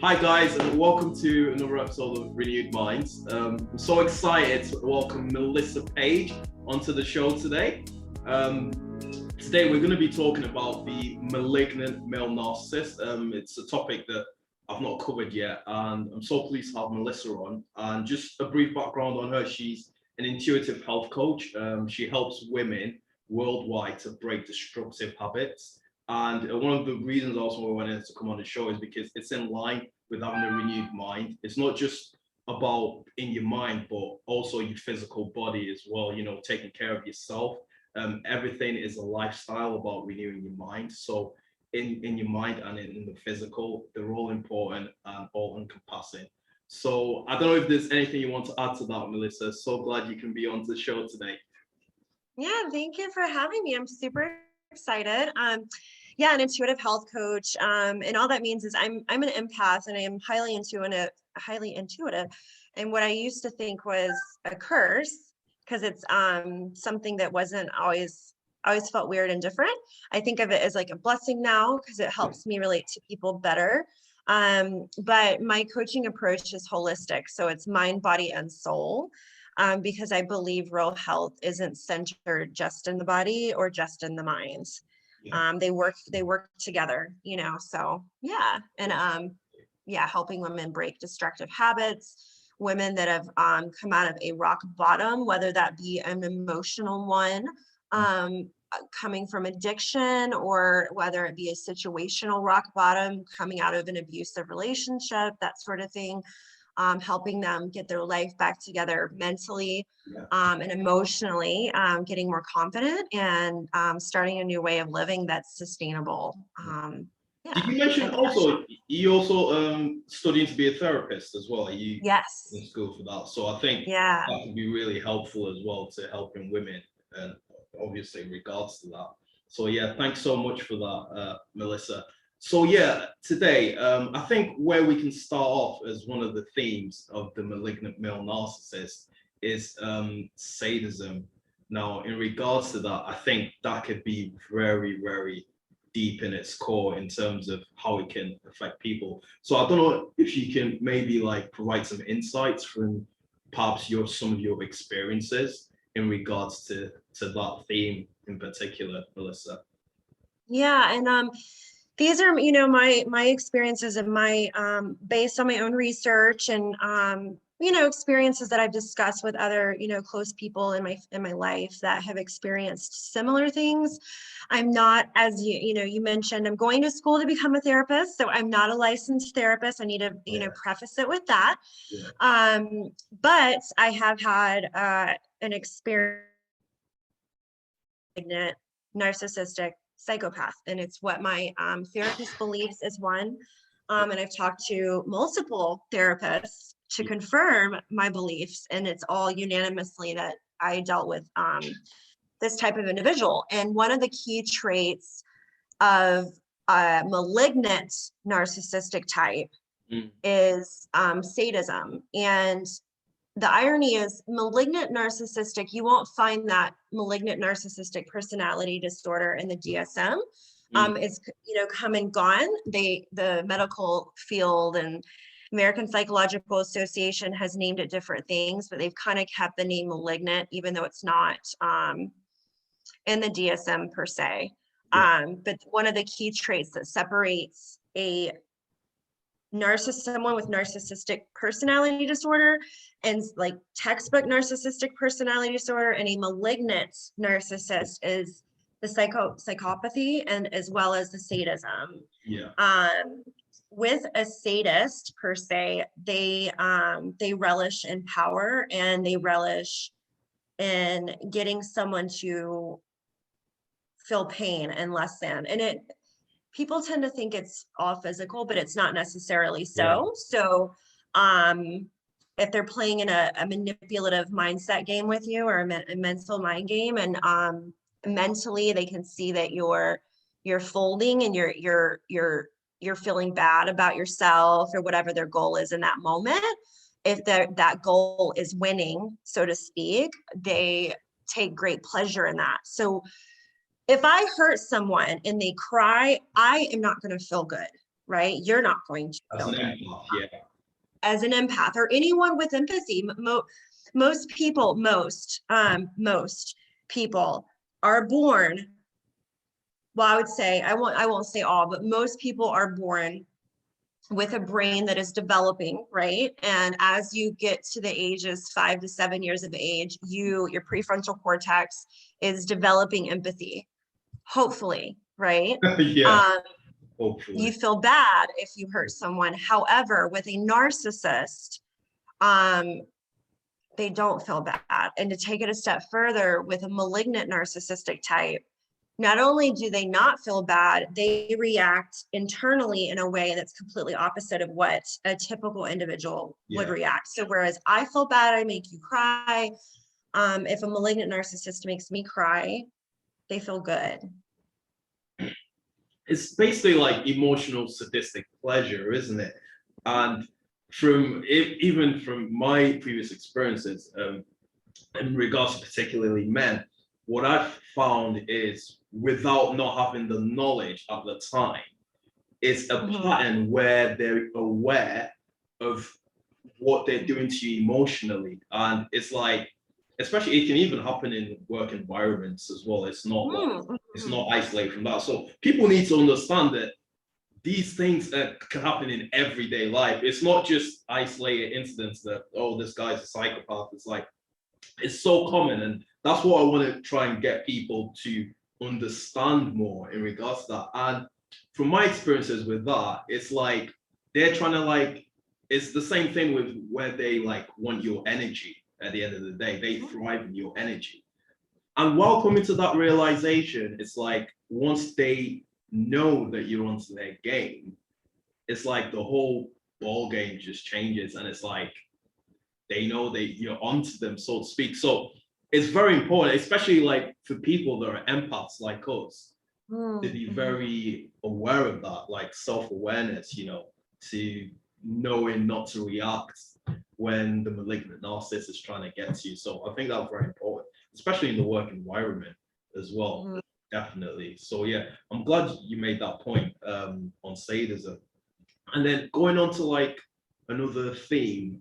Hi guys, and welcome to another episode of Renewed Minds. I'm so excited to welcome Melissa Paige onto the show today. Today we're going to be talking about the malignant male narcissist. It's a topic that I've not covered yet, and I'm so pleased to have Melissa on. And just a brief background on her: she's an intuitive health coach. She helps women worldwide to break destructive habits. And one of the reasons also I wanted to come on the show is because it's in line with having a renewed mind. It's not just about in your mind, but also your physical body as well, you know, taking care of yourself. Everything is a lifestyle about renewing your mind. So in your mind and in the physical, they're all important and all encompassing. So I don't know if there's anything you want to add to that, Melissa. So glad you can be on the show today. Yeah, thank you for having me. I'm super excited. Yeah, an intuitive health coach. And all that means is I'm an empath and I am highly intuitive. And what I used to think was a curse, because it's something that wasn't always felt weird and different. I think of it as like a blessing now because it helps me relate to people better. But my coaching approach is holistic. So it's mind, body, and soul. Because I believe real health isn't centered just in the body or just in the mind. Yeah. They work together, you know. So yeah, and helping women break destructive habits, women that have come out of a rock bottom, whether that be an emotional one, coming from addiction, or whether it be a situational rock bottom, coming out of an abusive relationship, that sort of thing. Helping them get their life back together mentally and emotionally, getting more confident and starting a new way of living that's sustainable. Did you mention also you also studying to be a therapist as well? Are you Yes. in school for that? So I think that could be really helpful as well to helping women, and obviously in regards to that. So yeah, thanks so much for that, Melissa. So yeah, today I think where we can start off as one of the themes of the malignant male narcissist is sadism. Now, in regards to that, I think that could be very, very deep in its core in terms of how it can affect people. So I don't know if you can maybe like provide some insights from perhaps some of your experiences in regards to that theme in particular, Melissa. Yeah, and these are, you know, my experiences and my based on my own research and you know, experiences that I've discussed with other, you know, close people in my life that have experienced similar things. I'm not, as you know, you mentioned, I'm going to school to become a therapist, so I'm not a licensed therapist. I need to, you know, preface it with that. But I have had an experience, narcissistic psychopath, and it's what my therapist believes is one. And I've talked to multiple therapists to confirm my beliefs, and it's all unanimously that I dealt with this type of individual. And one of the key traits of a malignant narcissistic type is sadism. And the irony is, malignant narcissistic, you won't find that malignant narcissistic personality disorder in the DSM. It's, you know, come and gone. The medical field and American Psychological Association has named it different things, but they've kind of kept the name malignant, even though it's not in the DSM per se. But one of the key traits that separates someone with narcissistic personality disorder and like textbook narcissistic personality disorder and a malignant narcissist is the psychopathy, and as well as the sadism. With a sadist per se, they relish in power, and they relish in getting someone to feel pain and less than. And people tend to think it's all physical, but it's not necessarily so. So if they're playing in a manipulative mindset game with you, or a mental mind game, and mentally they can see that you're folding and you're feeling bad about yourself, or whatever their goal is in that moment. If that goal is winning, so to speak, they take great pleasure in that. So if I hurt someone and they cry, I am not going to feel good, right? You're not going to As feel an good. empath, yeah. As an empath or anyone with empathy, most people are born, well, I would say, I won't say all, but most people are born with a brain that is developing, right? And as you get to the ages 5 to 7 years of age, your prefrontal cortex is developing empathy, hopefully, right? Yeah, hopefully. You feel bad if you hurt someone. However, with a narcissist, they don't feel bad. And to take it a step further, with a malignant narcissistic type, not only do they not feel bad, they react internally in a way that's completely opposite of what a typical individual would react. So whereas I feel bad, I make you cry. If a malignant narcissist makes me cry, they feel good. It's basically like emotional sadistic pleasure, isn't it? And even from my previous experiences, in regards to particularly men, what I've found is, without not having the knowledge at the time, it's a pattern where they're aware of what they're doing to you emotionally. And it's like, especially, it can even happen in work environments as well. It's not like, it's not isolated from that. So people need to understand that these things can happen in everyday life. It's not just isolated incidents that, oh, this guy's a psychopath. It's like, it's so common. And that's what I want to try and get people to understand more in regards to that. And from my experiences with that, it's like they're trying to like, it's the same thing with where they like want your energy at the end of the day. They thrive in your energy. And while coming to that realization, it's like once they know that you're onto their game, it's like the whole ball game just changes, and it's like they know you're onto them, so to speak. So it's very important, especially like for people that are empaths like us, to be very aware of that, like self-awareness, to knowing not to react when the malignant narcissist is trying to get to you. So I think that's very important, especially in the work environment as well. Definitely. So yeah, I'm glad you made that point on sadism. And then going on to like another theme,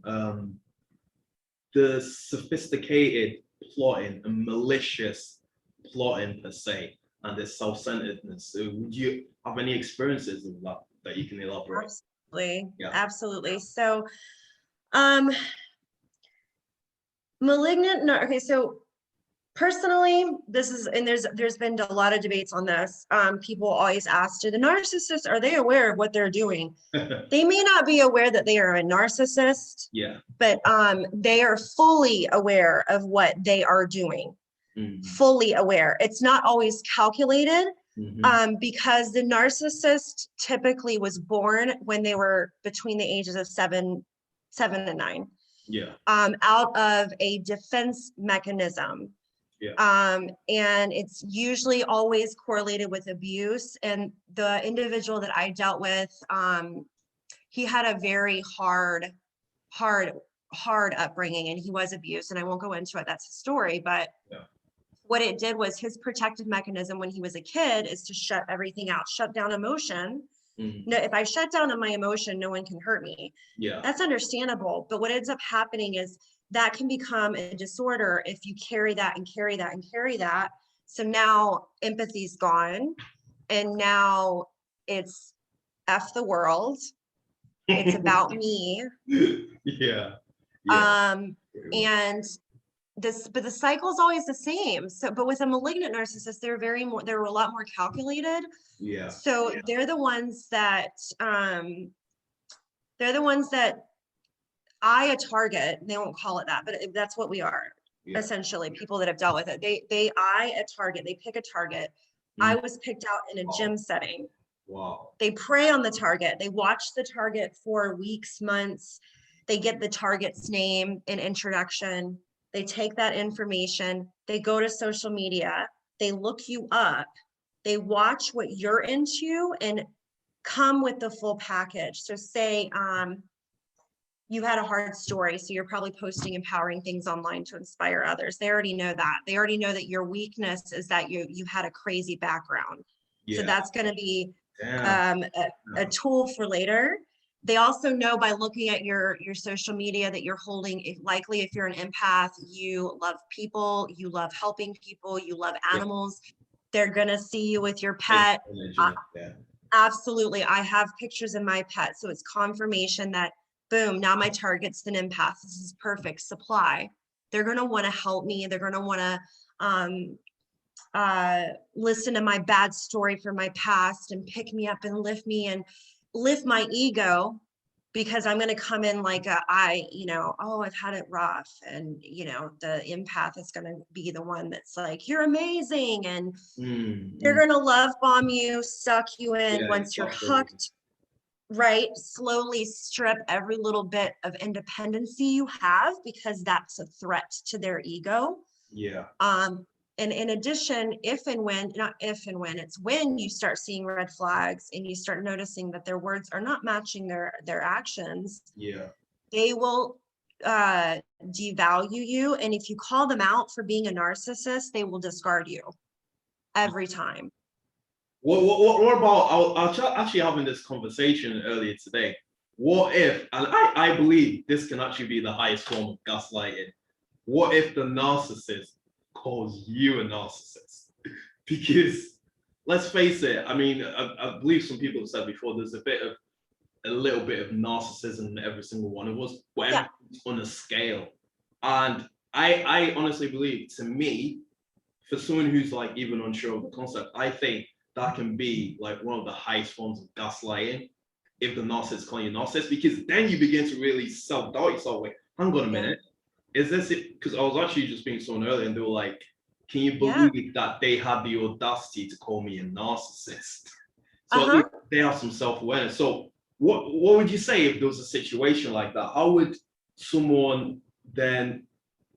the sophisticated plotting and malicious plotting per se, and the self-centeredness. So would you have any experiences of that you can elaborate? Absolutely. Yeah. Absolutely. So okay, so personally, this is, and there's been a lot of debates on this. People always ask, do the narcissists, are they aware of what they're doing? They may not be aware that they are a narcissist, but they are fully aware of what they are doing. Fully aware. It's not always calculated, because the narcissist typically was born when they were between the ages of 7 and 9. Out of a defense mechanism. And it's usually always correlated with abuse. And the individual that I dealt with, he had a very hard upbringing, and he was abused. And I won't go into it. That's his story. But what it did was, his protective mechanism when he was a kid is to shut everything out, shut down emotion. No, if I shut down on my emotion, no one can hurt me. That's understandable. But what ends up happening is that can become a disorder if you carry that and carry that and carry that. So now empathy's gone, and now it's F the world. It's about me. And but the cycle is always the same. So, but with a malignant narcissist, they're a lot more calculated. So they're the ones that eye a target. They won't call it that, but that's what we are. Essentially, people that have dealt with it, they eye a target. They pick a target. I was picked out in a gym setting. They prey on the target. They watch the target for weeks, months. They get the target's name and introduction. They take that information. They go to social media. They look you up. They watch what you're into and come with the full package. So say you had a hard story, so you're probably posting empowering things online to inspire others. They already know that. They already know that your weakness is that you had a crazy background. So that's going to be Damn. a tool for later. They also know by looking at your social media that you're holding, likely if you're an empath, you love people, you love helping people, you love Yeah. animals. They're gonna see you with your pet. Yeah. Absolutely. I have pictures of my pet. So it's confirmation that boom, now my target's an empath. This is perfect supply. They're going to want to help me. They're going to want to listen to my bad story from my past and pick me up and lift me and lift my ego, because I'm going to come in like oh, I've had it rough. And, the empath is going to be the one that's like, you're amazing. And they're going to love bomb you, suck you in. Once you're hooked, right? Slowly strip every little bit of independency you have, because that's a threat to their ego. Yeah. And in addition, it's when you start seeing red flags and you start noticing that their words are not matching their actions. Yeah. They will devalue you. And if you call them out for being a narcissist, they will discard you every time. What about, I was actually having this conversation earlier today. What if, and I believe this can actually be the highest form of gaslighting. What if the narcissist calls you a narcissist? Because let's face it, I mean, I believe some people have said before, there's a little bit of narcissism in every single one of us, but everything's on a scale. And I honestly believe, to me, for someone who's like even unsure of the concept, I think that can be like one of the highest forms of gaslighting, if the narcissist calling you narcissist, because then you begin to really self-doubt yourself. Wait, hang on a minute. Is this it? Because I was actually just being someone earlier and they were like, can you believe that they had the audacity to call me a narcissist? So at least they have some self-awareness. So what would you say if there was a situation like that? How would someone then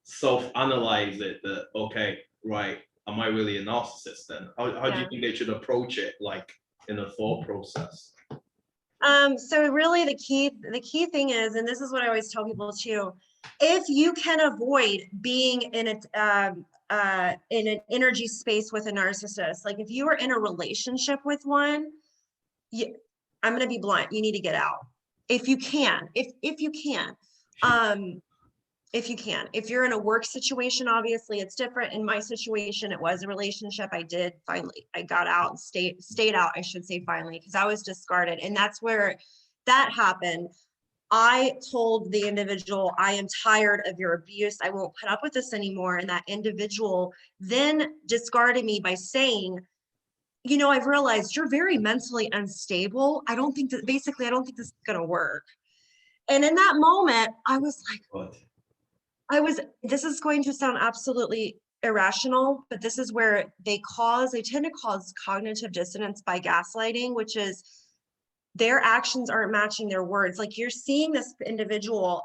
self-analyze it that, okay, right, am I really a narcissist then? How do you think they should approach it, like in a thought process? So really the key thing is, and this is what I always tell people too, if you can avoid being in an energy space with a narcissist, like if you are in a relationship with one, I'm going to be blunt, you need to get out. If you can, if you can. If you can. If you're in a work situation, obviously it's different. In my situation, it was a relationship. I got out and stayed out, I should say, finally, because I was discarded. And that's where that happened. I told the individual, I am tired of your abuse. I won't put up with this anymore. And that individual then discarded me by saying, I've realized you're very mentally unstable. I don't think this is going to work. And in that moment, I was like, What? this is going to sound absolutely irrational, but this is where they tend to cause cognitive dissonance by gaslighting, which is their actions aren't matching their words. Like you're seeing this individual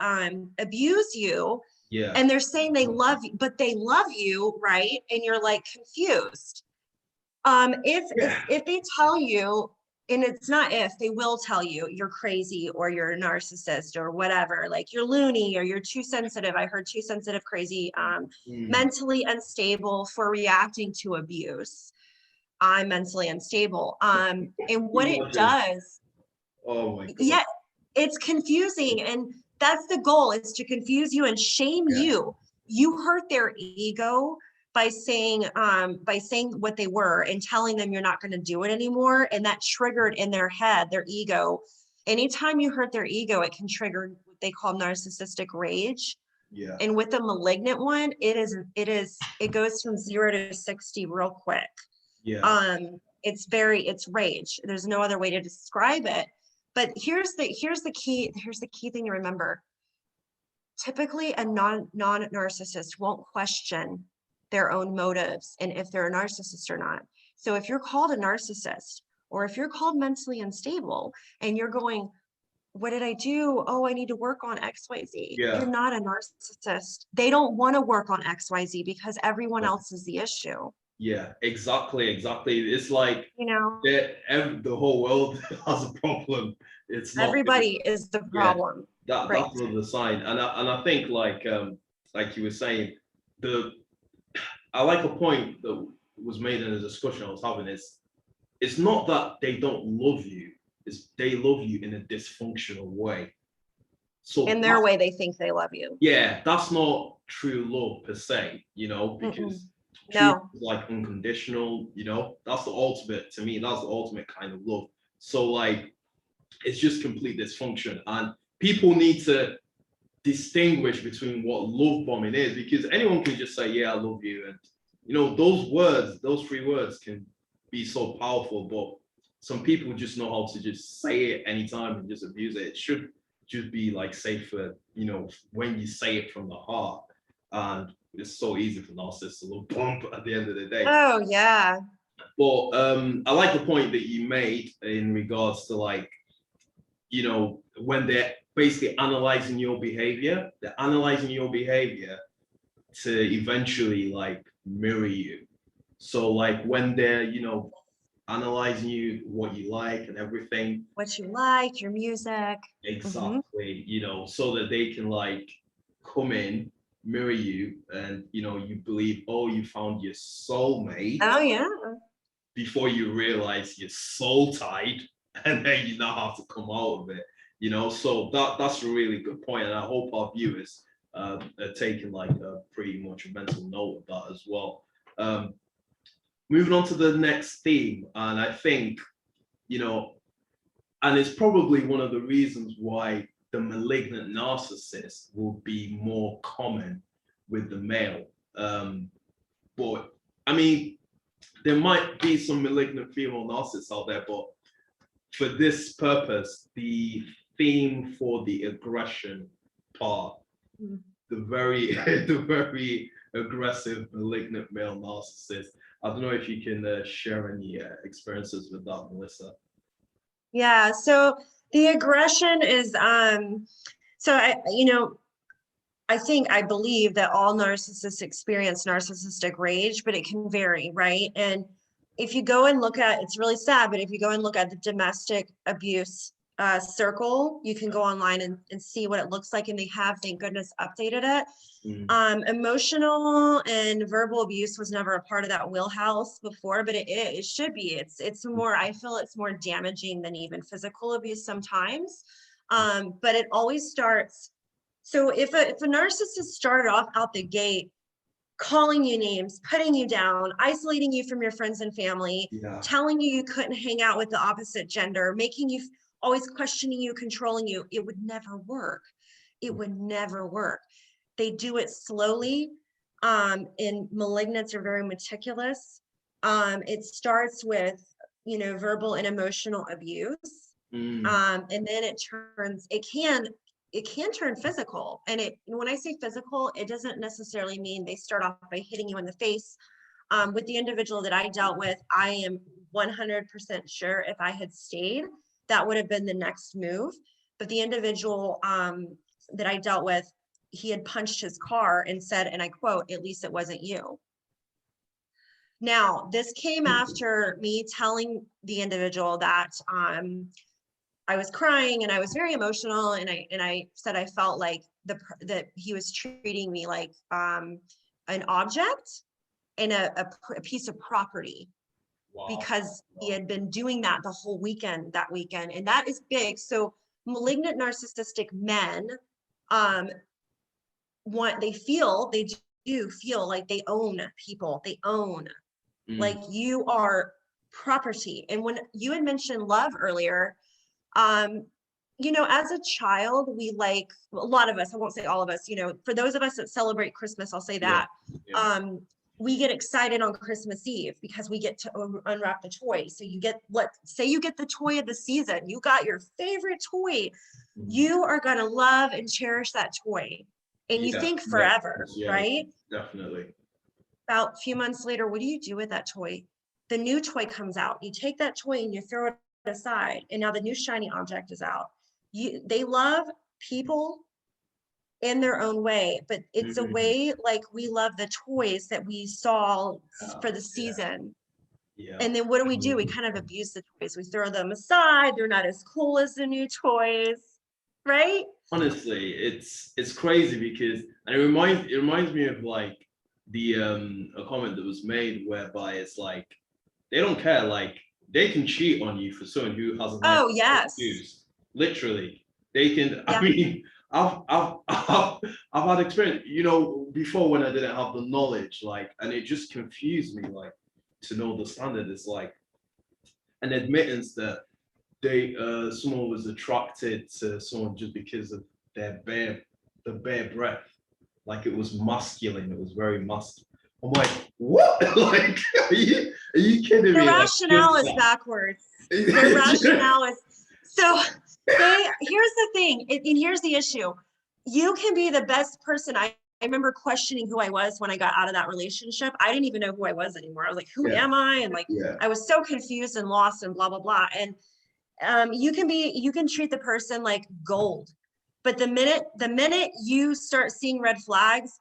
abuse you, and they're saying they love you, but they love you, right? And you're like confused. If they tell you, and it's not if, they will tell you you're crazy or you're a narcissist or whatever, like you're loony or you're too sensitive. I heard too sensitive, crazy, mentally unstable for reacting to abuse. I'm mentally unstable. And what it does, oh my God. It's confusing. And that's the goal, is to confuse you and shame you. You hurt their ego by saying what they were and telling them you're not going to do it anymore. And that triggered in their head, their ego. Anytime you hurt their ego, it can trigger what they call narcissistic rage. Yeah. And with the malignant one, it goes from 0 to 60 real quick. Yeah. It's rage. There's no other way to describe it. But here's the key thing to remember. Typically a non-narcissist won't question their own motives and if they're a narcissist or not. So if you're called a narcissist, or if you're called mentally unstable and you're going, what did I do? Oh, I need to work on XYZ. You're not a narcissist. They don't want to work on XYZ because everyone else is the issue. Yeah, exactly. It's like, the whole world has a problem. It's not everybody is the problem. That's the sign. And I think like you were saying, I like a point that was made in a discussion I was having is, it's not that they don't love you, it's they love you in a dysfunctional way. So In their way, they think they love you. yeah, that's not true love per se, you know, because true love No. is like unconditional, you know, that's the ultimate, to me, that's the ultimate kind of love. So like, it's just complete dysfunction. And people need to distinguish between what love bombing is, because anyone can just say, yeah, I love you. And, you know, those words, those three words can be so powerful, but some people just know how to just say it anytime and just abuse it. It should just be like safer, you know, when you say it from the heart. And it's so easy for narcissists to love bomb at the end of the day. Oh, yeah. But I like the point that you made in regards to like, you know, when they're basically analyzing your behavior, they're analyzing your behavior to eventually like mirror you. So like when they're, you know, analyzing you, what you like and everything. What you like, your music. Exactly, you know, so that they can like come in, mirror you, and you know, you believe, oh, you found your soulmate. Oh, yeah. Before you realize you're soul tied, and then you now have to come out of it, you know. So that's a really good point, and I hope our viewers are taking like a pretty much a mental note of that as well. Moving on to the next theme, and I think, you know, and it's probably one of the reasons why the malignant narcissist will be more common with the male. But I mean, there might be some malignant female narcissists out there, but for this purpose, the theme for the aggression part, the very the very aggressive malignant male narcissist. I don't know if you can share any experiences with that, Melissa. Yeah, so the aggression is so I believe that all narcissists experience narcissistic rage, but it can vary, right? And if you go and look at, it's really sad, but if you go and look at the domestic abuse circle, you can go online and see what it looks like, and they have, thank goodness, updated it. Emotional and verbal abuse was never a part of that wheelhouse before, but it should be. It's more, I feel it's more damaging than even physical abuse sometimes. But it always starts. So if a narcissist started off out the gate calling you names, putting you down, isolating you from your friends and family, telling you couldn't hang out with the opposite gender, making you always questioning you, controlling you, it would never work. It would never work. They do it slowly, and malignants are very meticulous. It starts with, you know, verbal and emotional abuse, and then it can turn physical. And when I say physical, it doesn't necessarily mean they start off by hitting you in the face. With the individual that I dealt with, I am 100% sure if I had stayed, that would have been the next move. But the individual that I dealt with, he had punched his car and said, and I quote, "At least it wasn't you." Now, this came after me telling the individual that I was crying and I was very emotional, and I said I felt like that he was treating me like an object and a piece of property. Wow. Because he had been doing that the whole weekend, and that is big. So malignant narcissistic men, they do feel like they own people. They own, like you are property. And when you had mentioned love earlier, you know, as a child, we like, a lot of us, I won't say all of us, you know, for those of us that celebrate Christmas, I'll say that, we get excited on Christmas Eve because we get to unwrap the toy. So you get, let's say you get the toy of the season, you got your favorite toy, you are going to love and cherish that toy. And you think forever, right? Definitely. About a few months later, what do you do with that toy? The new toy comes out. You take that toy and you throw it aside, and now the new shiny object is out. They love people in their own way, but it's a way like we love the toys that we saw for the season. And then what do? We kind of abuse the toys. We throw them aside. They're not as cool as the new toys, right? Honestly, it's crazy because, and it reminds me of like the a comment that was made whereby it's like they don't care, like they can cheat on you for someone who has a nice Oh, yes. excuse. Literally, they can. Yeah. I mean, I've had experience. You know, before when I didn't have the knowledge, like, and it just confused me, like, to know the standard. It's like an admittance that someone was attracted to someone just because of the bare breath, like it was masculine. It was very masculine. I'm like, what? Like, are you kidding The me? rationale Like, is backwards. The rationale is so. Here's the thing, and here's the issue. You can be the best person. I remember questioning who I was when I got out of that relationship. I didn't even know who I was anymore. I was like, who am I? And like, I was so confused and lost and blah blah blah. And you can treat the person like gold, but the minute you start seeing red flags,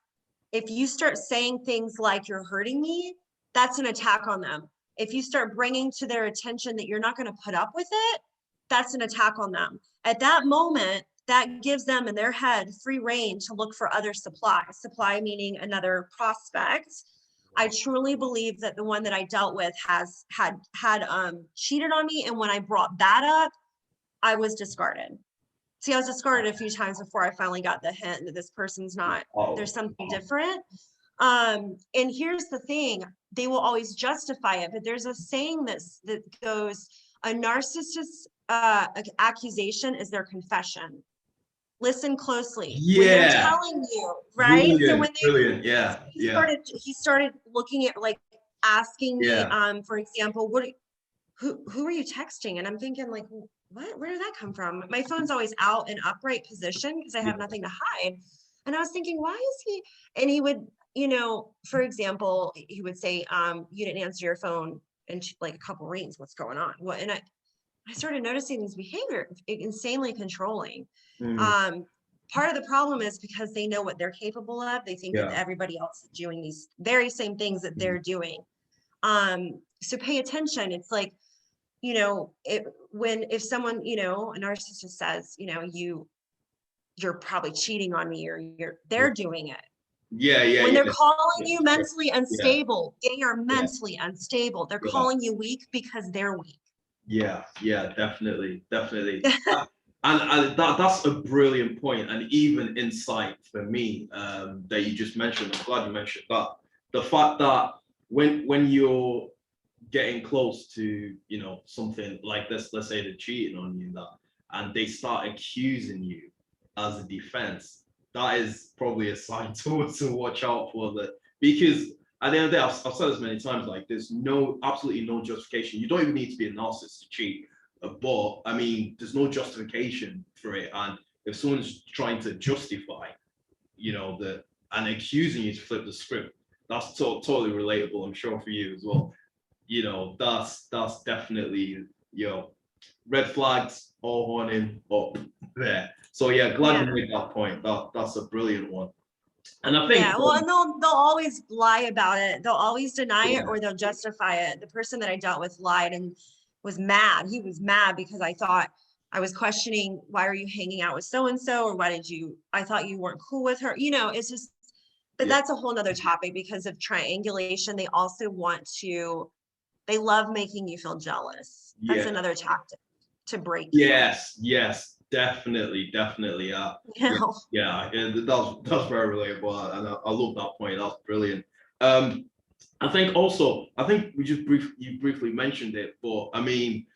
if you start saying things like you're hurting me, that's an attack on them. If you start bringing to their attention that you're not going to put up with it, that's an attack on them. At that moment, that gives them in their head free rein to look for other supply meaning another prospect. I truly believe that the one that I dealt with had cheated on me. And when I brought that up, I was discarded. See, I was discarded a few times before I finally got the hint that this person's not, there's something different. And here's the thing, they will always justify it, but there's a saying that goes, a narcissist's accusation is their confession. Listen closely. When they're telling you, right? Brilliant, so when brilliant, yeah, he started looking at, like, asking me, for example, who are you texting? And I'm thinking, like, what? Where did that come from? My phone's always out in upright position because I have nothing to hide. And I was thinking, why is he? And he would, for example, he would say, you didn't answer your phone in like a couple rings. What's going on? What? And I started noticing these behavior, insanely controlling. Part of the problem is because they know what they're capable of. They think that everybody else is doing these very same things that they're doing. So pay attention. It's like, if someone, a narcissist says, you're probably cheating on me, or they're doing it. When they're calling you mentally unstable, they are mentally unstable. They're calling you weak because they're weak. Yeah, definitely. And that's a brilliant point, and even insight for me that you just mentioned. I'm glad you mentioned that. The fact that when you're getting close to something like this, let's say they're cheating on you, and they start accusing you as a defense, that is probably a sign to watch out for. That, because at the end of the day, I've said this many times, like, there's absolutely no justification. You don't even need to be a narcissist to cheat, but I mean, there's no justification for it. And if someone's trying to justify, and accusing you to flip the script, that's totally relatable, I'm sure, for you as well. That's definitely, red flags all horning up there. So glad you made that point. That's a brilliant one. And I think and they'll always lie about it. They'll always deny it, or they'll justify it. The person that I dealt with lied and was mad. He was mad because I thought I was questioning, why are you hanging out with so and so, or I thought you weren't cool with her. It's just, but that's a whole nother topic, because of triangulation. They also they love making you feel jealous. That's another tactic to break you. Yes, definitely. That's very relatable, and I love that point. That's brilliant. I think you briefly mentioned it, but I mean,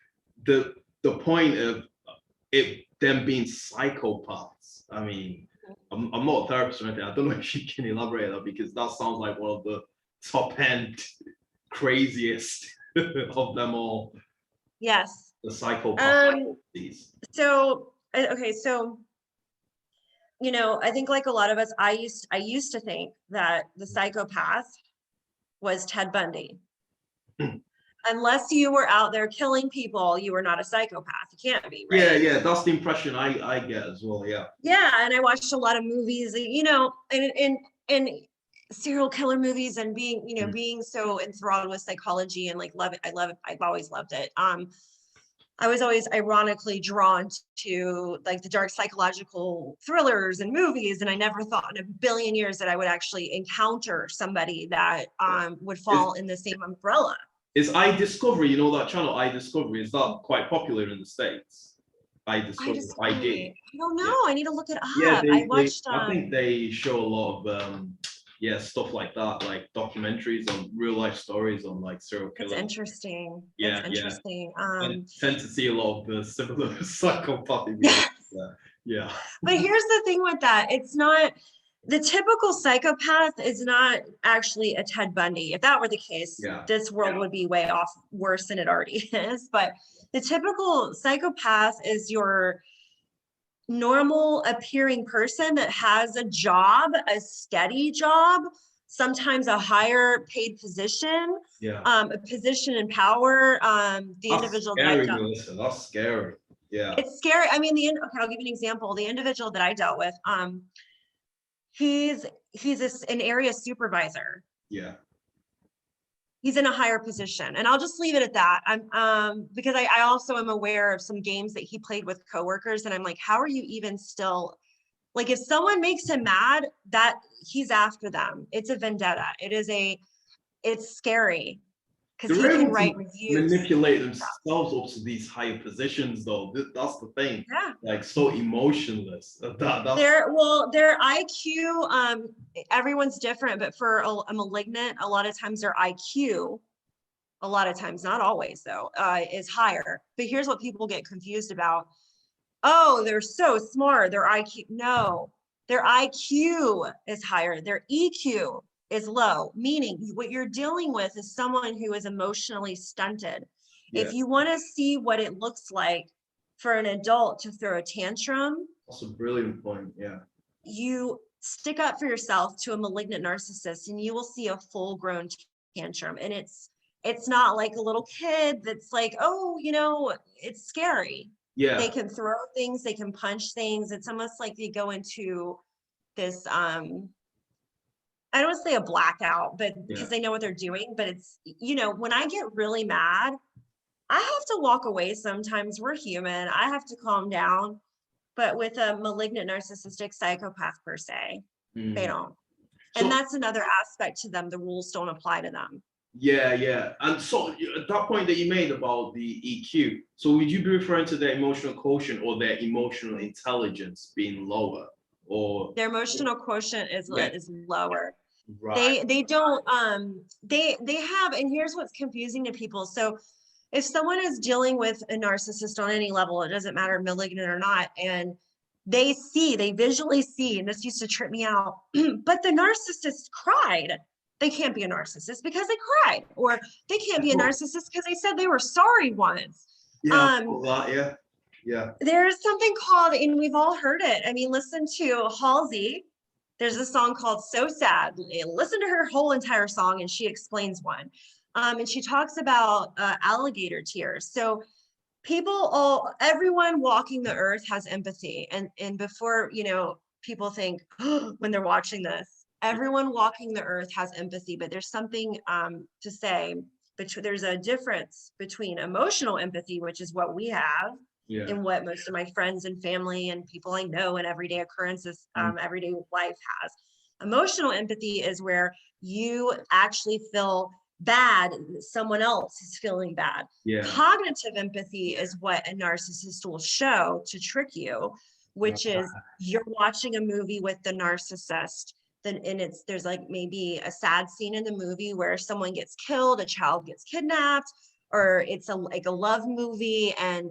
the point of them being psychopaths. I mean, I'm not a therapist or anything. I don't know if you can elaborate on that, because that sounds like one of the top end craziest of them all. Yes. The psychopaths. So I think, like a lot of us, I used to think that the psychopath was Ted Bundy. Unless you were out there killing people, you were not a psychopath. You can't be, right? Yeah, that's the impression I get as well. Yeah, and I watched a lot of movies, and serial killer movies, and being so enthralled with psychology, and like love it. I love it. I've always loved it. I was always ironically drawn to, like, the dark psychological thrillers and movies, and I never thought in a billion years that I would actually encounter somebody that would fall in the same umbrella. Is iDiscovery, you know that channel, iDiscovery, is that quite popular in the States? I iDiscovery, ID. discovery. I don't Yeah. know. I need to look it Yeah, up. I watched I think they show a lot of yeah, stuff like that, like documentaries on real life stories on like serial it's killers. interesting. It's Yeah, yeah. interesting. And tend to see a lot of the similar psychopathy behavior there. Yeah. But here's the thing with that. It's not the typical psychopath is not actually a Ted Bundy. If that were the case, Yeah. this world would be way off worse than it already is. But the typical psychopath is your normal appearing person that has a job, a steady job, sometimes a higher paid position, Yeah. a position in power. The That's individual that I scary, dealt, Melissa. That's scary. Yeah. it's scary. I mean, okay, I'll give you an example. The individual that I dealt with, he's an area supervisor. Yeah. He's in a higher position, and I'll just leave it at that. I'm because I also am aware of some games that he played with coworkers, and I'm like, how are you even still, like, if someone makes him mad, that he's after them. It's a vendetta. It's scary because he They're can able write to reviews. manipulate themselves up to these higher positions, though. That's the thing. Yeah. Like so emotionless. That's Their IQ, everyone's different, but for a malignant, a lot of times their IQ, a lot of times, not always though, is higher. But here's what people get confused about. Oh, they're so smart. Their IQ, no, their IQ is higher. Their EQ is low, meaning what you're dealing with is someone who is emotionally stunted. yeah. If you want to see what it looks like for an adult to throw a tantrum, That's a brilliant point. Yeah. you stick up for yourself to a malignant narcissist and you will see a full grown tantrum. And it's not like a little kid that's like, oh, it's scary. Yeah. They can throw things, they can punch things. It's almost like they go into this I don't say a blackout, but because they know what they're doing. But it's, when I get really mad, I have to walk away sometimes. We're human. I have to calm down. But with a malignant narcissistic psychopath per se, they don't. And So that's another aspect to them. The rules don't apply to them. yeah, yeah. And so at that point that you made about the EQ, so would you be referring to their emotional quotient or their emotional intelligence being lower? Or Their emotional quotient is yeah, is lower. right. They don't they have, and here's what's confusing to people. So if someone is dealing with a narcissist on any level, it doesn't matter malignant or not, and they visually see, and this used to trip me out, but the narcissist cried. They can't be a narcissist because they cried, or they can't be a narcissist because they said they were sorry once. Yeah, yeah, yeah. There's something called, and we've all heard it. I mean, listen to Halsey. There's a song called So Sad. Listen to her whole entire song, and she explains one. And she talks about alligator tears. So everyone walking the earth has empathy. And before, people think when they're watching this, everyone walking the earth has empathy, but there's something to say. There's a difference between emotional empathy, which is what we have, and what most of my friends and family and people I know in everyday occurrences, everyday life has. Emotional empathy is where you actually feel bad, someone else is feeling bad. Yeah. Cognitive empathy is what a narcissist will show to trick you, which is you're watching a movie with the narcissist, and there's like maybe a sad scene in the movie where someone gets killed, a child gets kidnapped, or it's like a love movie and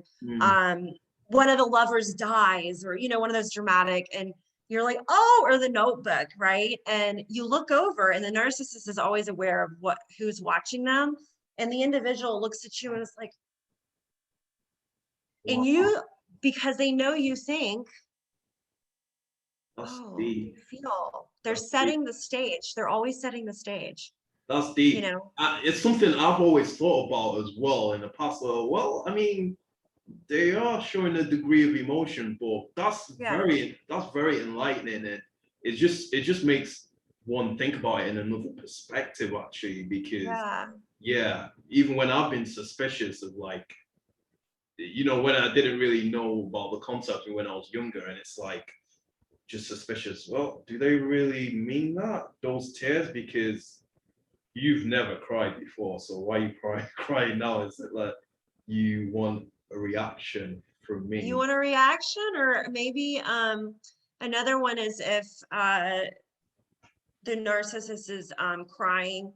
one of the lovers dies, or one of those dramatic, and you're like, oh, or The Notebook, right? And you look over and the narcissist is always aware of who's watching them, and the individual looks at you and is like, and you, because they know you think, you feel, they're setting the stage. They're always setting the stage. That's deep. It's something I've always thought about as well in the past. Well, I mean, they are showing a degree of emotion, but that's very enlightening. It just makes one think about it in another perspective, actually, because even when I've been suspicious of, like, when I didn't really know about the concept when I was younger, and it's like just suspicious. Well, do they really mean that, those tears? Because you've never cried before, so why are you crying now? Is it like you want a reaction from You me? want a reaction? Or maybe another one is if the narcissist is crying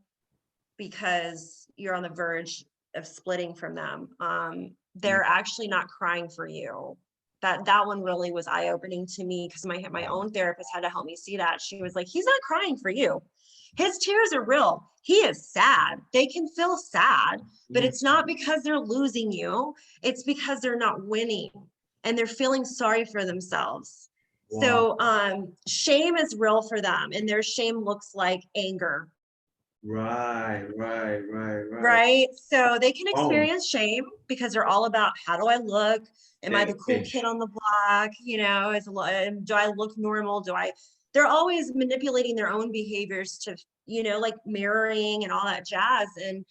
because you're on the verge of splitting from them. They're actually not crying for you. That one really was eye-opening to me, because my own therapist had to help me see that. She was like, he's not crying for you. His tears are real. He is sad. They can feel sad, but it's not because they're losing you. It's because they're not winning and they're feeling sorry for themselves. Wow. So shame is real for them, and their shame looks like anger. Right. Right? So they can Oh, experience shame because they're all about, how do I look? Am I the cool kid image. on the block? You know, do I look normal? They're always manipulating their own behaviors to, like mirroring and all that jazz. And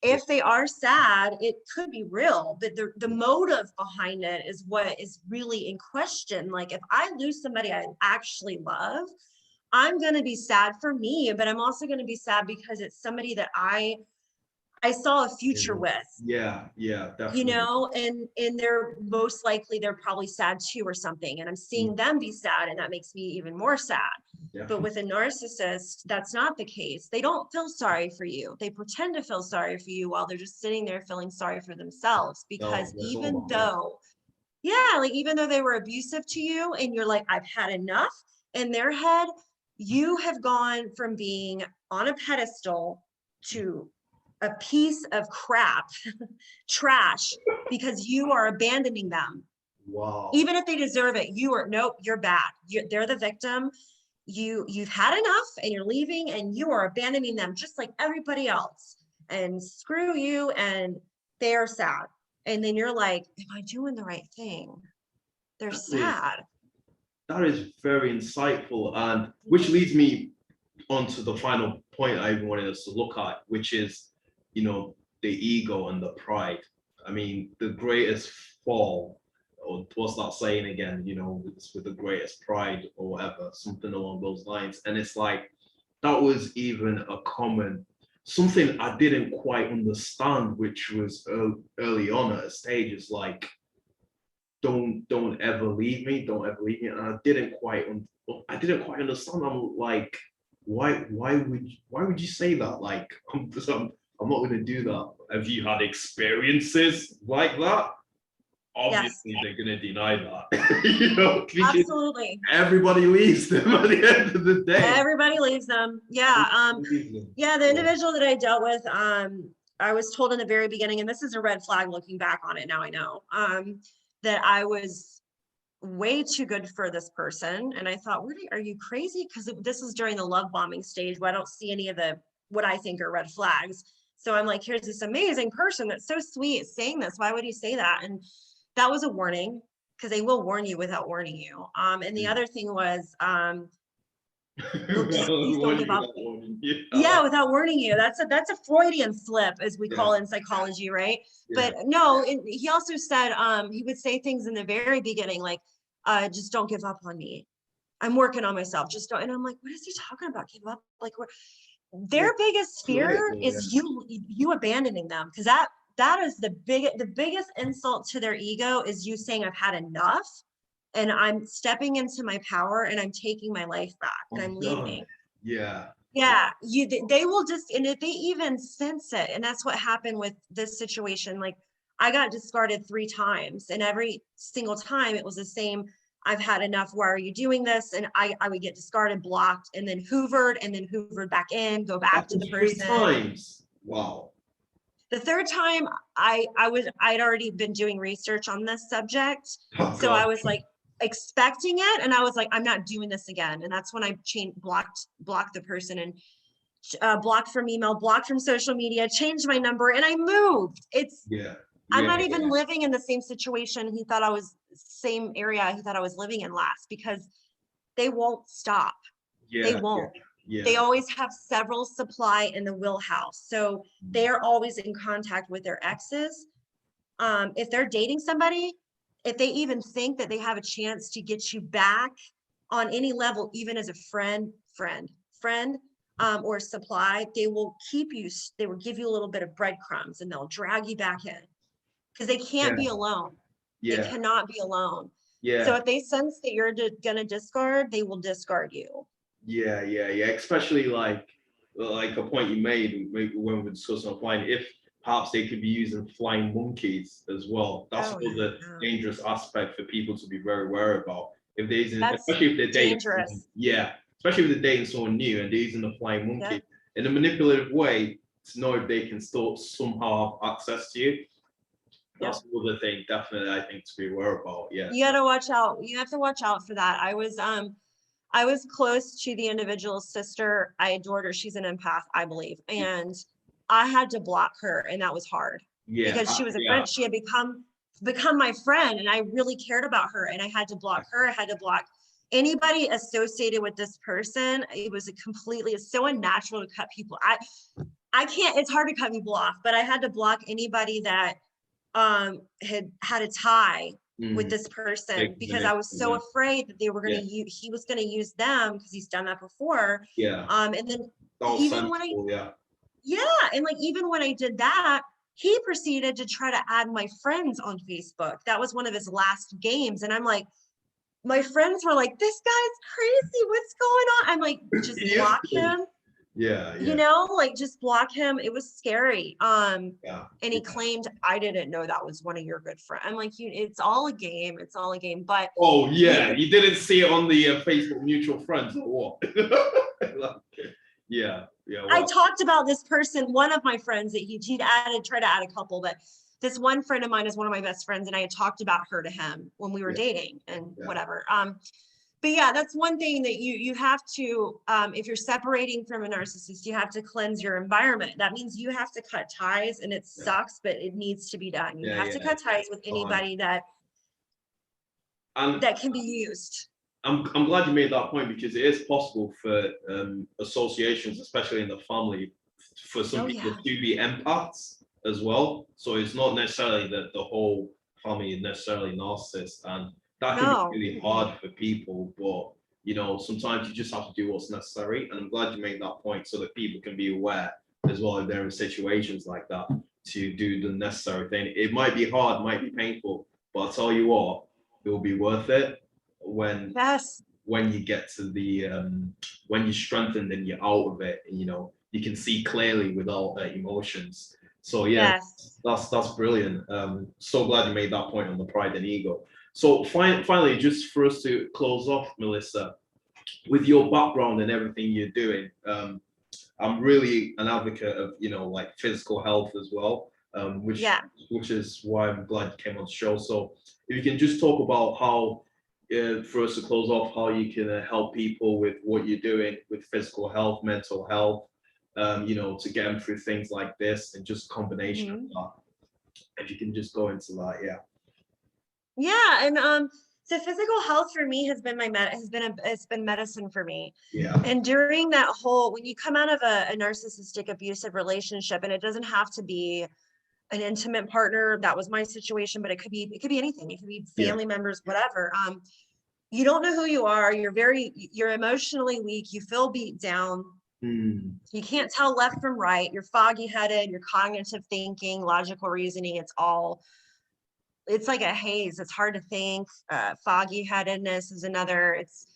Yeah. if they are sad, it could be real, but the motive behind it is what is really in question. Like, if I lose somebody I actually love, I'm going to be sad for me, but I'm also going to be sad because it's somebody that I saw a future with, Yeah, definitely. and they're probably sad too or something. And I'm seeing them be sad, and that makes me even more sad. But Definitely. with a narcissist, that's not the case. They don't feel sorry for you. They pretend to feel sorry for you while they're just sitting there feeling sorry for themselves. No, Because that's all about them. even though they were abusive to you and you're like, I've had enough, in their head, you have gone from being on a pedestal to a piece of crap, trash, because you are abandoning them. Wow. Even if they deserve it, nope, you're bad. They're the victim. You've had enough and you're leaving, and you are abandoning them just like everybody else. And screw you. And they are sad. And then you're like, am I doing the right thing? They're That is sad. that is very insightful, and which leads me on to the final point I even wanted us to look at, which is, the ego and the pride. I mean, the greatest fall, or what's that saying again? It's with the greatest pride or whatever, something along those lines. And it's like that was even a common something I didn't quite understand, which was early on at a stage. Is like, don't ever leave me, don't ever leave me. And I didn't quite understand. I'm like, why would you say that? Like, I'm not going to do that. Have you had experiences like that? Yes, Obviously they're going to deny that. Because absolutely. everybody leaves them at the end of the day. Everybody leaves them. Yeah. Leaves them. Yeah. The So, individual that I dealt with, I was told in the very beginning, and this is a red flag looking back on it now, I know, that I was way too good for this person. And I thought, are you crazy? Because this is during the love bombing stage where I don't see any of what I think are red flags. So I'm like, here's this amazing person that's so sweet saying this. Why would he say that? And that was a warning, because they will warn you without warning you. And the other thing was, just please don't give up. Yeah, without warning you. That's a Freudian slip, as we call Yeah, it in psychology, right? yeah. But no, he also said he would say things in the very beginning like, just don't give up on me. I'm working on myself. Just don't. And I'm like, what is he talking about? Give up? Like, Yeah, their biggest fear political, yeah. is you abandoning them, because that is the biggest insult to their ego, is you saying, I've had enough and I'm stepping into my power and I'm taking my life back and I'm I'm done. leaving. Yeah. Yeah, they will just, and if they even sense it, and that's what happened with this situation. Like, I got discarded 3 times, and every single time it was the same. I've had enough. Why are you doing this? And I would get discarded, blocked, and then hoovered back in, go back to Happened the 3 person. times. Wow. The third time, I'd already been doing research on this subject. Oh So God. I was like expecting it, and I was like, I'm not doing this again. And that's when I blocked the person, and blocked from email, blocked from social media, changed my number, and I moved. Yeah. I'm Yeah. not even Yeah. living in the same situation he thought I was, same area he thought I was living in last, because they won't stop. They Yeah. Yeah. won't. They Yeah. always have several supply in the wheelhouse. So they're always in contact with their exes. If they're dating somebody, if they even think that they have a chance to get you back on any level, even as a friend, or supply, they will give you a little bit of breadcrumbs and they'll drag you back in because they can't be alone. They Yeah. cannot be alone. Yeah. So if they sense that you're gonna discard, they will discard you. Yeah. Especially like a point you made when we were discussing applying, if perhaps they could be using flying monkeys as well. That's another dangerous aspect for people to be very aware about. If they're using, especially if they're dating someone, especially if they're dating someone new and they're using the flying monkey in a manipulative way to know if they can still somehow have access to you. That's another thing, definitely, I think, to be aware about. Yeah. You gotta watch out. You have to watch out for that. I was close to the individual's sister. I adored her. She's an empath, I believe. And I had to block her, and that was hard. Because she was a friend. She had become my friend, and I really cared about her, and I had to block her. I had to block anybody associated with this person. It's so unnatural to cut people. I can't, it's hard to cut people off, but I had to block anybody that had a tie with this person because I was so afraid that they were going to use, he was going to use them because he's done that before. And then even when and like even when I did that, he proceeded to try to add my friends on Facebook. That was one of his last games, and I'm like, my friends were like, this guy's crazy, what's going on? I'm like, just block him. You know, like just block him. It was scary. And he claimed, I didn't know that was one of your good friends. I'm like, it's all a game. It's all a game. But you didn't see it on the Facebook mutual friends or what? I talked about this person, one of my friends that he'd tried to add a couple, but this one friend of mine is one of my best friends, and I had talked about her to him when we were dating and whatever. But yeah, that's one thing that you have to, if you're separating from a narcissist, you have to cleanse your environment. That means you have to cut ties, and it sucks, but it needs to be done. You have to cut ties with anybody that can be used. I'm glad you made that point, because it is possible for associations, especially in the family, for some people to be empaths as well. So it's not necessarily that the whole family is necessarily narcissist, and that can be really hard for people. But you know, sometimes you just have to do what's necessary. And I'm glad you made that point so that people can be aware as well if they're in situations like that to do the necessary thing. It might be hard, might be painful, but I'll tell you what, it will be worth it when you get to the when you're strengthened and you're out of it, and you know you can see clearly without emotions. So that's brilliant. So glad you made that point on the pride and ego. So finally, just for us to close off, Melissa, with your background and everything you're doing, I'm really an advocate of, you know, like physical health as well, which is why I'm glad you came on the show. So if you can just talk about how, for us to close off, how you can help people with what you're doing with physical health, mental health, you know, to get them through things like this, and just a combination of that. If you can just go into that, and so physical health for me has been it's been medicine for me. And during that whole, when you come out of a narcissistic abusive relationship, and it doesn't have to be an intimate partner, that was my situation, but it could be anything. It could be family members, whatever. You don't know who you are. You're emotionally weak. You feel beat down. You can't tell left from right. You're foggy headed. Your cognitive thinking, logical reasoning, it's like a haze. It's hard to think. Foggy headedness is another. It's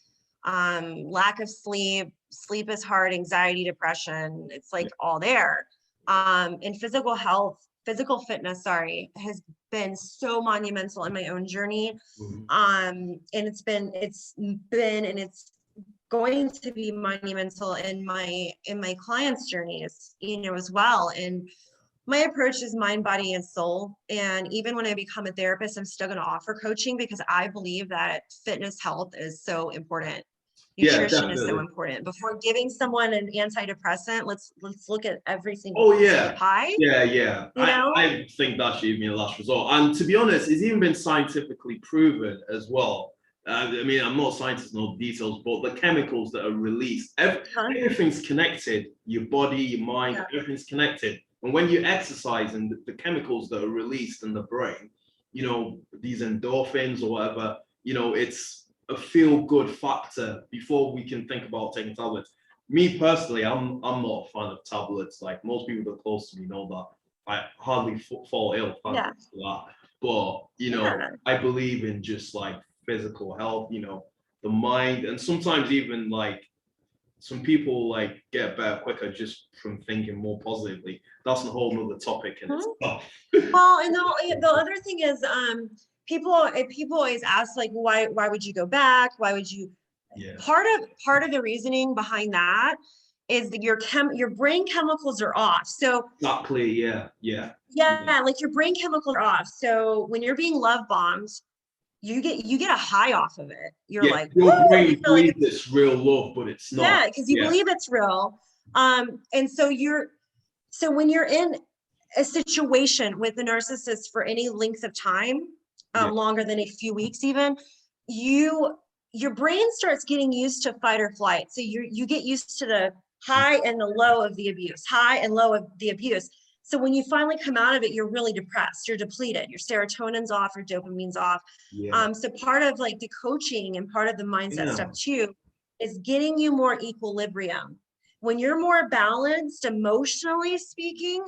lack of sleep. Sleep is hard. Anxiety, depression. It's like all there. And physical fitness, has been so monumental in my own journey. And it's going to be monumental in my clients' journeys, you know, as well. And my approach is mind, body, and soul. And even when I become a therapist, I'm still going to offer coaching because I believe that fitness health is so important. Nutrition is so important. Before giving someone an antidepressant, let's look at every single pie. I think that should be a last resort. And to be honest, it's even been scientifically proven as well. I mean, I'm not a scientist, no details, but the chemicals that are released, everything's connected. Your body, your mind, everything's connected. And when you exercise, and the chemicals that are released in the brain, you know, these endorphins or whatever, you know, it's a feel-good factor before we can think about taking tablets. me personally, I'm not a fan of tablets. Like most people that are close to me know that I hardly fall ill Yeah. thanks to that. But Yeah. I believe in just like physical health, the mind, and sometimes even like some people like get better quicker just from thinking more positively. That's a whole nother topic in Mhm. itself. Well, and the other thing is, people always ask like, why would you go back? Why would you? Yeah, Part of the reasoning behind that is that your brain chemicals are off. So exactly. Yeah, yeah, yeah, like your brain chemicals are off. So when you're being love bombed, you get a high off of it. You're yeah. like, woo, Your you brain feel like believes it's real love, but it's not. yeah, because you Yeah, believe it's real. And so when you're in a situation with a narcissist for any length of time, yeah, longer than a few weeks even, your brain starts getting used to fight or flight. So you get used to the high and the low of the abuse, high and low of the abuse. So when you finally come out of it, you're really depressed, you're depleted, your serotonin's off, your dopamine's off. yeah, So part of like the coaching and part of the mindset yeah. stuff too is getting you more equilibrium. When you're more balanced emotionally speaking,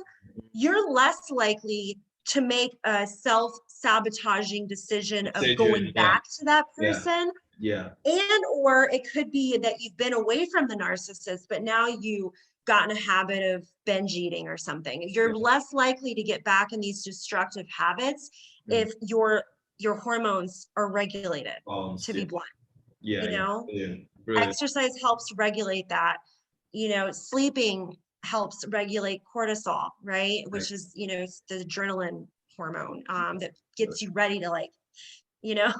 you're less likely to make a self-sabotaging decision of going Yeah, back to that yeah, person. yeah, And or it could be that you've been away from the narcissist, but now you got in a habit of binge eating or something. You're yeah. less likely to get back in these destructive habits Mhm. if your hormones are regulated, to be Yeah, blunt. yeah, You yeah. know, Brilliant, brilliant. exercise helps regulate that. Sleeping helps regulate cortisol, right? Right. Which is, the adrenaline hormone that gets you ready to like, you know.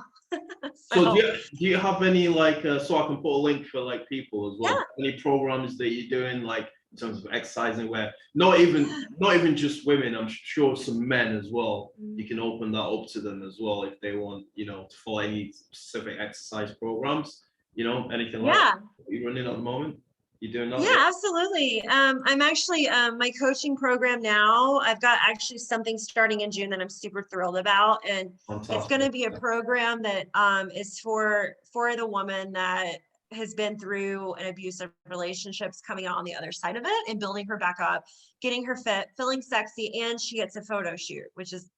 So So do you have any like so I can put a link for like people as well? yeah, Any programs that you're doing like in terms of exercising where yeah. not even just women, I'm sure some men as well. Mm. You can open that up to them as well if they want, to follow any specific exercise programs, anything like Yeah. that. Are you running at the moment? You doing that? Yeah. Yeah, absolutely. I'm actually my coaching program now. I've got actually something starting in June that I'm super thrilled about, and it's going Fantastic. to be a program that is for the woman that has been through an abusive relationships, coming out on the other side of it and building her back up, getting her fit, feeling sexy, and she gets a photo shoot, which is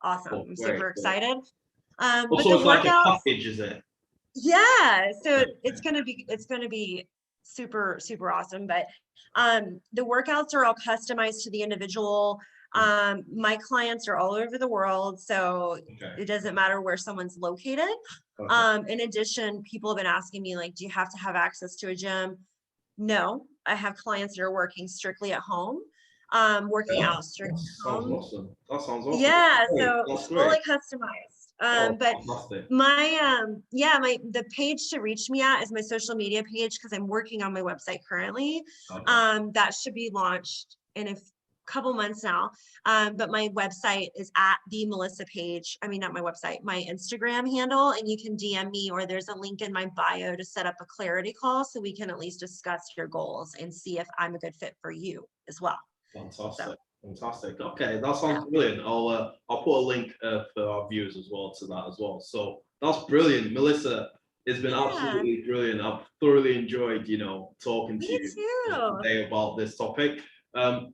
awesome. Cool. I'm Great, super great. excited. But Also, the it's like a workouts, package, is it? yeah, so Okay. it's gonna be super super awesome. But the workouts are all customized to the individual. My clients are all over the world, so Okay. it doesn't matter where someone's located. Okay. In addition, people have been asking me like, do you have to have access to a gym? No, I have clients that are working strictly at home, working Yeah, out strictly that at sounds home. awesome. That sounds awesome. Yeah, Great. so That's fully great. customized. Oh, But fantastic. the page to reach me at is my social media page, because I'm working on my website currently. Okay. That should be launched in a couple months now. But my website is at the Melissa Paige. I mean, not my website, my Instagram handle, and you can DM me, or there's a link in my bio to set up a clarity call so we can at least discuss your goals and see if I'm a good fit for you as well. So Fantastic. Fantastic. Okay, that yeah. sounds brilliant. I'll put a link for our viewers as well to that as well. So that's brilliant, Melissa. It's been Yeah, absolutely brilliant. I've thoroughly enjoyed, talking to me you too. today about this topic.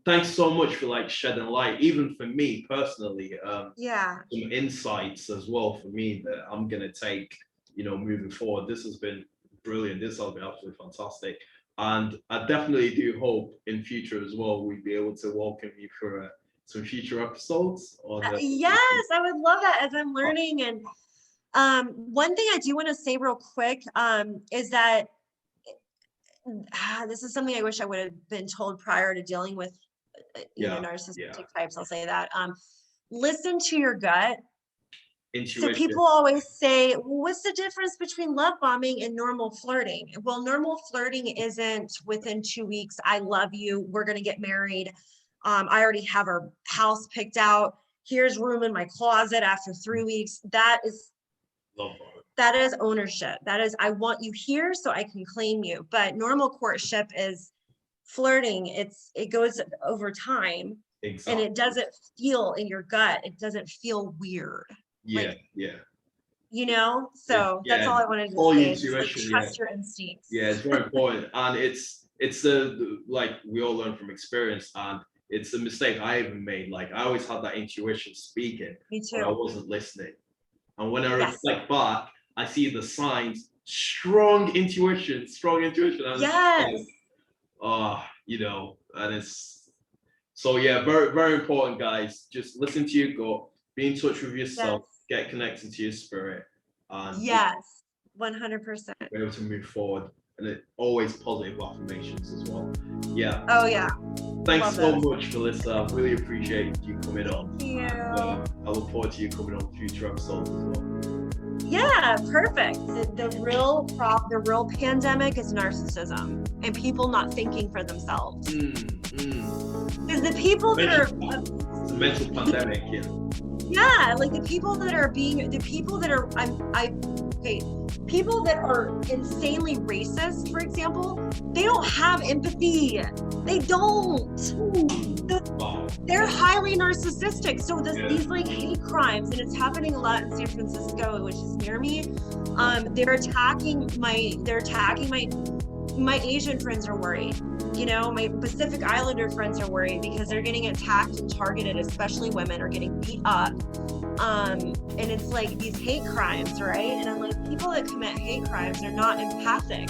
Thanks so much for like shedding light, even for me personally. Yeah. Some insights as well for me that I'm gonna take, moving forward. This has been brilliant. This has been absolutely fantastic. And I definitely do hope in future as well we'd be able to welcome you for some future episodes on the. Yes, I would love that as I'm learning. And one thing I do want to say real quick is that this is something I wish I would have been told prior to dealing with, Yeah, yeah. narcissistic types. I'll say that. Listen to your gut. So Intuition. people always say, well, what's the difference between love bombing and normal flirting? Well, normal flirting isn't within 2 weeks. I love you. We're going to get married. I already have our house picked out. Here's room in my closet after 3 weeks. Love bombing. That is ownership. That is, I want you here so I can claim you. But normal courtship is flirting. It goes over time, and Exactly. it doesn't feel in your gut. It doesn't feel weird. Yeah, Like, yeah. so that's Yeah. all I wanted to All say your is just like intuition, yeah. trust your instincts. Yeah, it's very important. And it's it's like we all learn from experience, and it's a mistake I even made. Like I always had that intuition speaking, Me but I too. wasn't listening. And when I Yes. reflect back, I see the signs, strong intuition, and Yes. you know, and it's so yeah, very, very important, guys. Just listen to your gut, be in touch with yourself, get connected to your spirit, and Yes. 100%. be able to move forward. And it always positive affirmations as well. Yeah. Oh yeah. Thanks Love so those. much, Melissa. I really appreciate you coming on. Thank you. And, I look forward to you coming on future episodes as well. Yeah, perfect. The real pandemic is narcissism and people not thinking for themselves. Because the people that are It's a mental pandemic, yeah. yeah, like the people that are people that are insanely racist, for example, they don't have empathy. They don't. Wow. They're highly narcissistic. So these like hate crimes, and it's happening a lot in San Francisco, which is near me. They're attacking my Asian friends are worried. You know, my Pacific Islander friends are worried because they're getting attacked and targeted, especially women are getting beat up. And it's like these hate crimes, right? And I'm like, people that commit hate crimes are not empathic.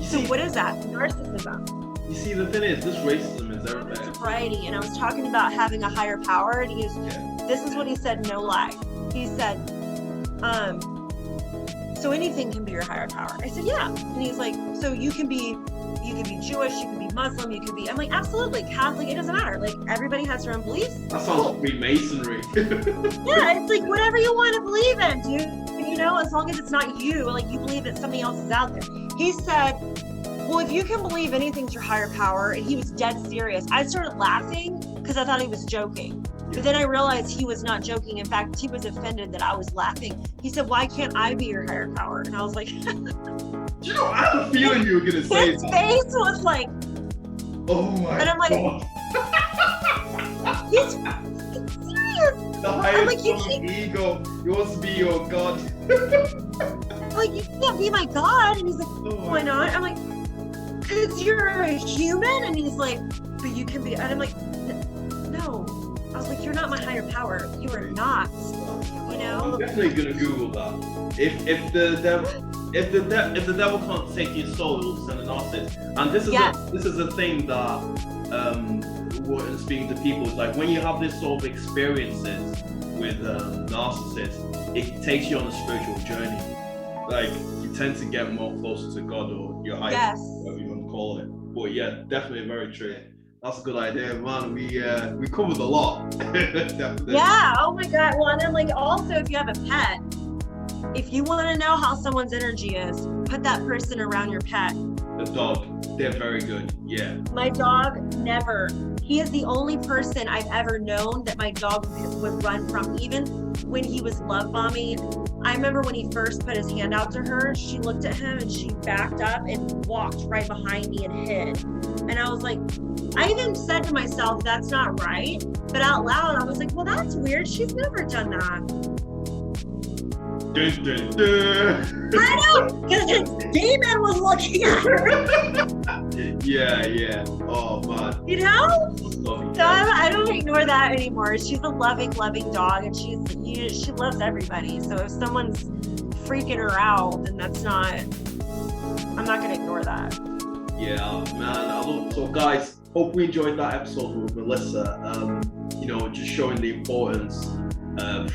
So what is that? Narcissism. You see, the thing is, this racism is everywhere. Sobriety. And I was talking about having a higher power, and he goes, this is what he said, no lie. He said, so anything can be your higher power. I said, yeah. And he's like, so you can be Jewish, you can be Muslim, you can be, I'm like, absolutely, Catholic, it doesn't matter. Like, everybody has their own beliefs. That sounds like Freemasonry. Yeah, it's like whatever you want to believe in, dude. You know, as long as it's not you, like you believe that something else is out there. He said, well, if you can believe anything's your higher power, and he was dead serious. I started laughing because I thought he was joking. But then I realized he was not joking. In fact, he was offended that I was laughing. He said, why can't I be your higher power? And I was like, You know, I had a feeling you were going to say his that. face was like, Oh my and I'm like, God. he's serious. The highest like, you form of ego. He wants to be your God. I'm like, you can't be my God. And he's like, why not? I'm like, because you're a human. And he's like, but you can be. And I'm like, no. I was like, you're not my higher power. You are not. You know? I'm definitely gonna Google that. If the devil can't take your soul, it will send a narcissist. And this is a thing that when speaking to people is like, when you have this sort of experiences with narcissists, it takes you on a spiritual journey. Like you tend to get more closer to God or your higher, whatever you want to call it. But yeah, definitely very true. That's a good idea, man. We covered a lot. Definitely. Yeah. Oh my God. Well, and then like also, if you have a pet, if you want to know how someone's energy is, put that person around your pet. The dog, they're very good. Yeah. My dog never. He is the only person I've ever known that my dog would run from, even when he was love bombing. I remember when he first put his hand out to her, she looked at him and she backed up and walked right behind me and hid. And I was like, I even said to myself, that's not right. But out loud, I was like, well, that's weird. She's never done that. Dun, dun, dun. I know, because his demon was looking at her. Yeah. Oh, man. You know? Lovely. So I don't ignore that anymore. She's a loving dog, and she loves everybody. So if someone's freaking her out, then I'm not gonna ignore that. Yeah, man. So guys, hope we enjoyed that episode with Melissa. Just showing the importance of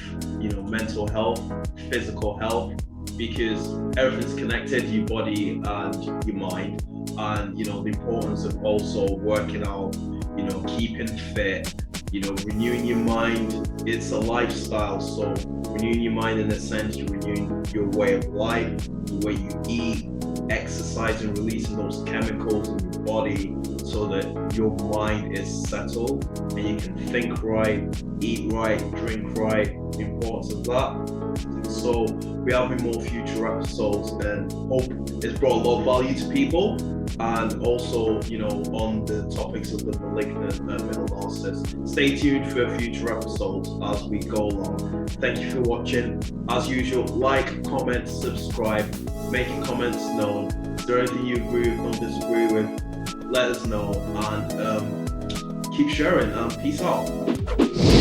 mental health, physical health, because everything's connected, your body and your mind, and the importance of also working out, keeping fit, renewing your mind. It's a lifestyle, so renewing your mind in a sense, you're renewing your way of life, the way you eat, exercising, releasing those chemicals in your body so that your mind is settled and you can think right, eat right, drink right, the importance of that. So we have in more future episodes, and hope it's brought a lot of value to people, and also on the topics of the malignant mental narcissist. Stay tuned for future episodes as we go along. Thank you for watching. As usual, like, comment, subscribe, make your comments known. Is there anything you agree with or disagree with? let us know, and keep sharing. Peace out.